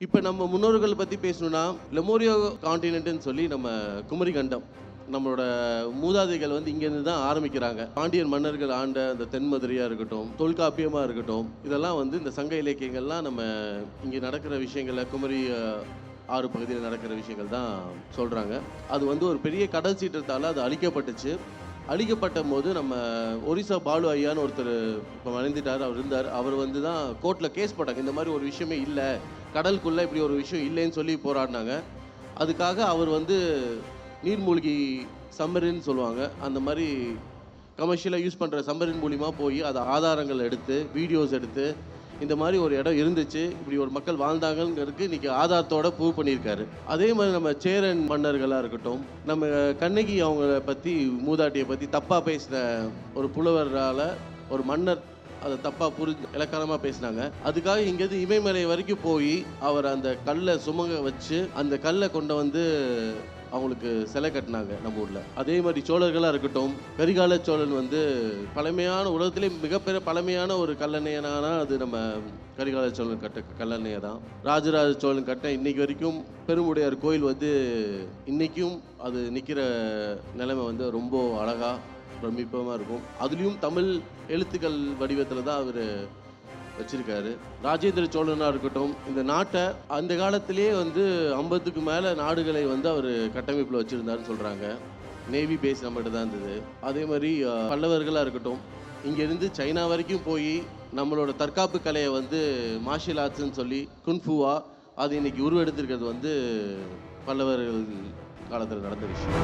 இப்போ நம்ம முன்னோர்கள் பற்றி பேசணும்னா லெமோரியோ காண்டினென்ட்னு சொல்லி நம்ம குமரி கண்டம் நம்மளோட மூதாதைகள் வந்து இங்கேருந்து தான் ஆரம்பிக்கிறாங்க. பாண்டியன் மன்னர்கள் ஆண்ட அந்த தென்மதுரையாக இருக்கட்டும், தொல்காப்பியமாக இருக்கட்டும், இதெல்லாம் வந்து இந்த சங்க இலக்கியங்கள்லாம் நம்ம இங்கே நடக்கிற விஷயங்களை குமரி ஆறு பகுதியில் நடக்கிற விஷயங்கள் தான் சொல்கிறாங்க. அது வந்து ஒரு பெரிய கடல் சீற்றத்தால் அது அழிக்கப்பட்டுச்சு. அழிக்கப்பட்ட போது நம்ம ஒரிசா பாலு ஐயான்னு ஒருத்தர் இப்போ மறைந்துட்டார், அவர் இருந்தார். அவர் வந்து தான் கோர்ட்டில் கேஸ் போட்டாங்க. இந்த மாதிரி ஒரு விஷயமே இல்லை, கடலுக்குள்ளே இப்படி ஒரு விஷயம் இல்லைன்னு சொல்லி போராடினாங்க. அதுக்காக அவர் வந்து நீர்மூழ்கி சம்மரின்னு சொல்லுவாங்க, அந்த மாதிரி கமர்ஷியலாக யூஸ் பண்ணுற சம்மரின் மூலிமா போய் அதை ஆதாரங்கள் எடுத்து வீடியோஸ் எடுத்து இந்த மாதிரி ஒரு இடம் இருந்துச்சு, இப்படி ஒரு மக்கள் வாழ்ந்தாங்கிறதுக்கு இன்றைக்கி ஆதாரத்தோடு ப்ரூவ் பண்ணியிருக்காரு. அதே மாதிரி நம்ம சேரன் மன்னர்களாக இருக்கட்டும், நம்ம கண்ணகி அவங்கள பற்றி மூதாட்டியை பற்றி தப்பாக பேசின ஒரு புலவரால் ஒரு மன்னர் அதை தப்பாக இலக்கணமாக பேசினாங்க. அதுக்காக இங்கேருந்து இமயமலை வரைக்கும் போய் அவர் அந்த கல்லை சுமங்க வச்சு அந்த கல்லை கொண்டு வந்து அவங்களுக்கு சிலை கட்டினாங்க நம்ம ஊரில். அதே மாதிரி சோழர்களாக இருக்கட்டும், கரிகால சோழன் வந்து பழமையான உலகத்திலே மிகப்பெரிய பழமையான ஒரு கல்லணையனானா அது நம்ம கரிகால சோழன் கட்ட கல்லணையை தான். ராஜராஜ சோழன் கட்ட இன்னைக்கு வரைக்கும் பெருமுடையார் கோயில் வந்து இன்றைக்கும் அது நிற்கிற நிலைமை வந்து ரொம்ப அழகாக பிரமிப்பமாக இருக்கும். அதுலேயும் தமிழ் எழுத்துக்கள் வடிவத்தில் தான் அவர் வச்சிருக்காரு. ராஜேந்திர சோழனாக இருக்கட்டும், இந்த நாட்டை அந்த காலத்திலேயே வந்து 50க்கு மேலே நாடுகளை வந்து அவர் கட்டமைப்பில் வச்சுருந்தாருன்னு சொல்கிறாங்க. நேவி பேஸ் நம்மகிட்ட தான் இருந்தது. அதே மாதிரி பல்லவர்களாக இருக்கட்டும், இங்கேருந்து சைனா வரைக்கும் போய் நம்மளோட தற்காப்பு கலையை வந்து மார்ஷியல் ஆர்ட்ஸ்ன்னு சொல்லி குன்ஃபுவா அது இன்னைக்கு உருவெடுத்திருக்கிறது வந்து பல்லவர்கள் காலத்தில் நடந்த விஷயம்.